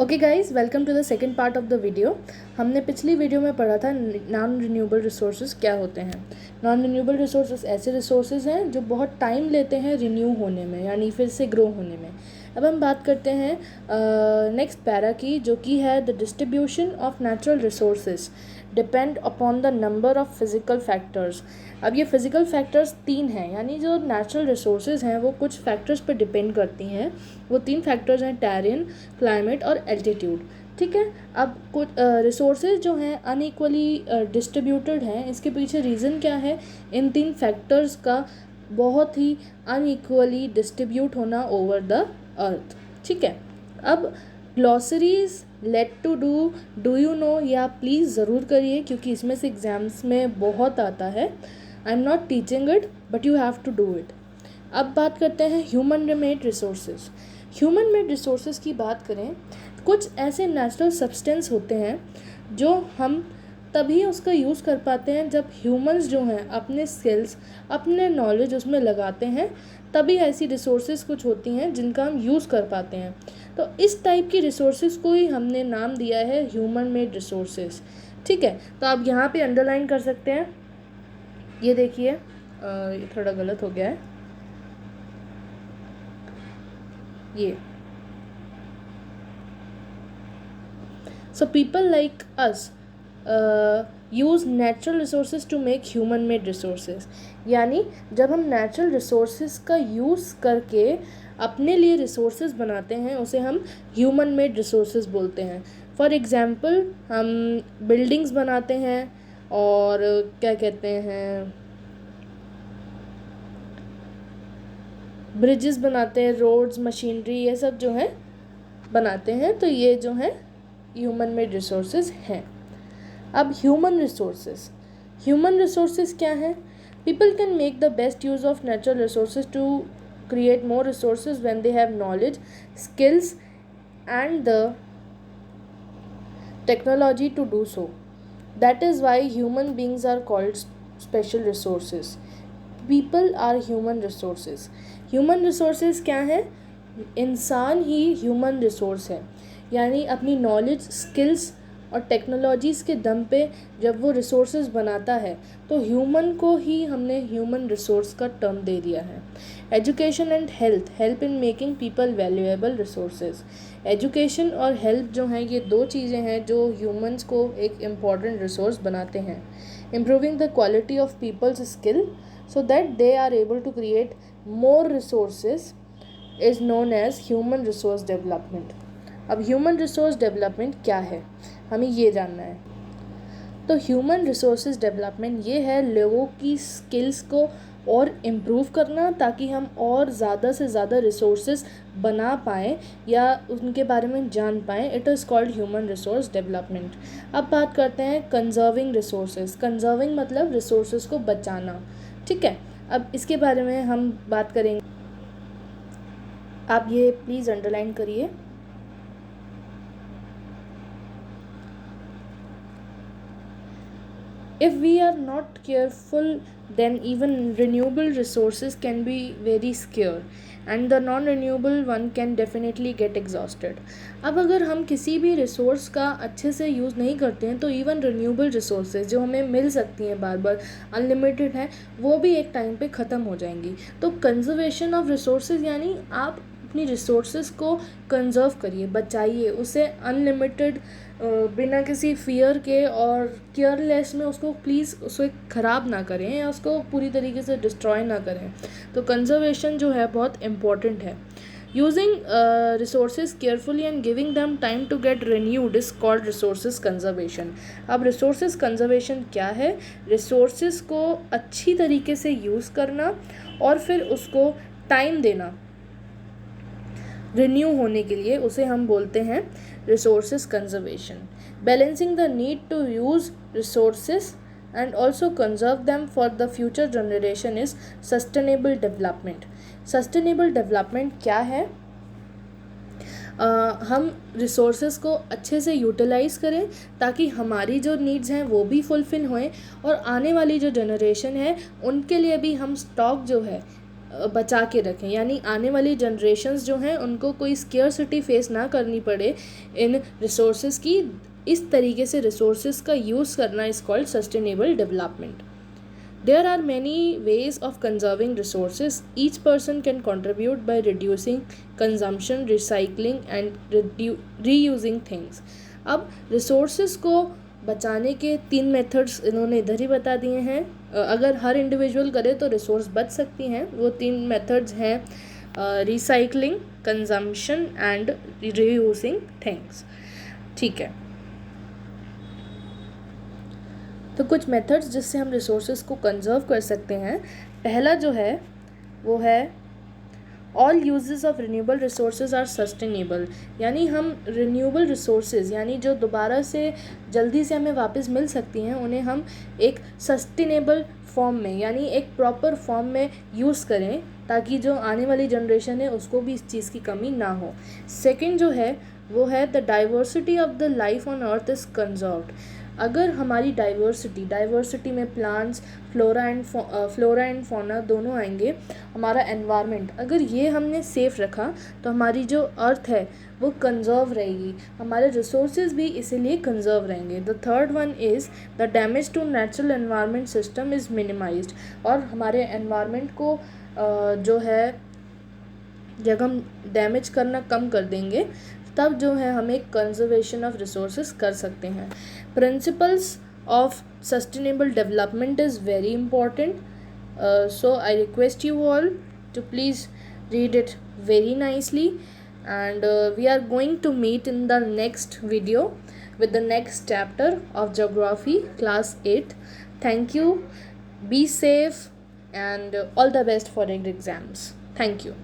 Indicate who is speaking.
Speaker 1: Okay guys, welcome to the second part of the video. हमने पिछली video में पढ़ा था नॉन रिन्यूएबल रिसोर्सेज क्या होते हैं। नॉन रिन्यूएबल रिसोर्सेज ऐसे रिसोर्सेज हैं जो बहुत टाइम लेते हैं रिन्यू होने में, यानी फिर से ग्रो होने में। अब हम बात करते हैं नेक्स्ट पैरा की, जो कि है the distribution of natural resources depend upon the number of physical factors. अब ये फिजिकल फैक्टर्स 3 हैं, यानी जो नेचुरल रिसोर्सेज हैं वो कुछ फैक्टर्स पर डिपेंड करती हैं। वो 3 फैक्टर्स हैं, टेरेन, क्लाइमेट और एल्टीट्यूड। ठीक है। अब कुछ रिसोर्सेज जो हैं अनइक्वली डिस्ट्रीब्यूटेड हैं। इसके पीछे रीज़न क्या है? इन 3 फैक्टर्स का बहुत ही अनइक्वली डिस्ट्रीब्यूट होना ओवर द अर्थ। ठीक है। अब glossaries let to do you know या प्लीज़ ज़रूर करिए, क्योंकि इसमें से एग्ज़ाम्स में बहुत आता है। I am not teaching it but you have to do it. अब बात करते हैं human made resources. Human made resources की बात करें, कुछ ऐसे नेचुरल सब्सटेंस होते हैं जो हम तभी उसका यूज़ कर पाते हैं जब ह्यूमंस जो हैं अपने स्किल्स, अपने नॉलेज उसमें लगाते हैं, तभी ऐसी रिसोर्सेज कुछ होती हैं जिनका हम यूज़ कर पाते हैं। तो इस टाइप की रिसोर्सेज को ही हमने नाम दिया है ह्यूमन मेड रिसोर्सेज। ठीक है। तो आप यहाँ पे अंडरलाइन कर सकते हैं। ये देखिए, ये थोड़ा गलत हो गया है। ये so people like us use natural resources to make human made resources. यानी जब हम नेचुरल रिसोर्सेज का यूज़ करके अपने लिए रिसोर्सेज बनाते हैं, उसे हम ह्यूमन मेड रिसोर्सेज बोलते हैं। फॉर एग्ज़ाम्पल, हम बिल्डिंग्स बनाते हैं और क्या कहते हैं, ब्रिजेस बनाते हैं, रोड्स, मशीनरी, ये सब जो है बनाते हैं। तो ये जो है ह्यूमन मेड रिसोर्सेज हैं। अब ह्यूमन रिसोर्सेज क्या है? People can make the best use of natural resources to create more resources when they have knowledge, skills and the technology to do so. That is why human beings are called special resources. People are human resources. Human resources क्या है? इंसान ही human resource है, यानी अपनी knowledge, skills और technologies के दम पे जब वो रिसोर्सेज बनाता है तो ह्यूमन को ही हमने ह्यूमन रिसोर्स का टर्म दे दिया है। Education and help in making people valuable resources. Education और हेल्प जो हैं, ये 2 चीज़ें हैं जो ह्यूमंस को एक इम्पॉर्टेंट रिसोर्स बनाते हैं। Improving the quality of people's skill so that they are able to create more resources is known as human resource development. अब human resource development क्या है, हमें ये जानना है। तो ह्यूमन रिसोर्सेज डेवलपमेंट ये है लोगों की स्किल्स को और इम्प्रूव करना, ताकि हम और ज़्यादा से ज़्यादा रिसोर्सेज बना पाएँ या उनके बारे में जान पाएँ। It is called human resource development. अब बात करते हैं कंजर्विंग रिसोर्सेज। कंजर्विंग मतलब रिसोर्सेज को बचाना। ठीक है। अब इसके बारे में हम बात करेंगे। आप ये प्लीज़ अंडरलाइन करिए। If we are not careful, then even renewable resources can be very scarce and the non-renewable one can definitely get exhausted. अब अगर हम किसी भी रिसोर्स का अच्छे से यूज़ नहीं करते हैं तो इवन रिन्यूएबल रिसोर्सेज जो हमें मिल सकती हैं बार बार, अनलिमिटेड है, वो भी एक टाइम पे ख़त्म हो जाएंगी। तो कंजर्वेशन ऑफ रिसोर्सेज यानी आप अपनी रिसोर्सेज को कंजर्व करिए, बचाइए उसे अनलिमिटेड, बिना किसी फियर के और केयरलेस में उसको प्लीज़ उसे ख़राब ना करें या उसको पूरी तरीके से डिस्ट्रॉय ना करें। तो कंजर्वेशन जो है बहुत इम्पॉर्टेंट है। Using resources carefully and giving them time to get renewed is called resources conservation. अब रिसोर्सेज कंजर्वेशन क्या है? रिसोर्सेज को अच्छी तरीके से यूज़ करना और फिर उसको टाइम देना रिन्यू होने के लिए, उसे हम बोलते हैं resources conservation. Balancing the need to use resources and also conserve them for the future generation is sustainable development. Sustainable development क्या है? हम रिसोर्सेज को अच्छे से यूटिलाइज़ करें ताकि हमारी जो नीड्स हैं वो भी फुलफ़िल होएं और आने वाली जो जनरेशन है उनके लिए भी हम स्टॉक जो है बचा के रखें, यानी आने वाली जनरेशन्स जो हैं उनको कोई स्केर्सिटी फेस ना करनी पड़े इन रिसोर्सेज की। इस तरीके से रिसोर्सेज का यूज़ करना is called sustainable development. There are many ways of conserving resources. Each person can contribute by reducing consumption, recycling and reusing things. अब resources को बचाने के 3 मेथड्स इन्होंने इधर ही बता दिए हैं। अगर हर इंडिविजुअल करे तो रिसोर्स बच सकती हैं। वो 3 मेथड्स हैं recycling, consumption and reusing things. ठीक है, तो कुछ मेथड्स जिससे हम रिसोर्सेज को कंजर्व कर सकते हैं। पहला जो है वो है all uses of renewable resources are sustainable, यानी हम रिन्यूएबल रिसोर्सेज यानी जो दोबारा से जल्दी से हमें वापस मिल सकती हैं उन्हें हम एक सस्टेनेबल फॉर्म में यानी एक प्रॉपर फॉर्म में यूज़ करें, ताकि जो आने वाली जनरेशन है उसको भी इस चीज़ की कमी ना हो। सेकेंड जो है वो है the diversity of the life on earth is conserved. अगर हमारी डाइवर्सिटी में प्लांट्स, फ्लोरा एंड फौना दोनों आएंगे, हमारा एनवायरनमेंट अगर ये हमने सेफ रखा तो हमारी जो अर्थ है वो कंजर्व रहेगी, हमारे रिसोर्सेज भी इसीलिए कंजर्व रहेंगे। The third one is the damage to natural environment system is minimised, और हमारे एनवायरनमेंट को जो है जब हम डैमेज करना कम कर देंगे तब जो है हम एक कंजर्वेशन ऑफ रिसोर्सेज कर सकते हैं। Principles of sustainable development is very important, so I request you all to please read it very nicely, and we are going to meet in the next video with the next chapter of geography class 8. Thank you, be safe, and all the best for your exams. Thank you.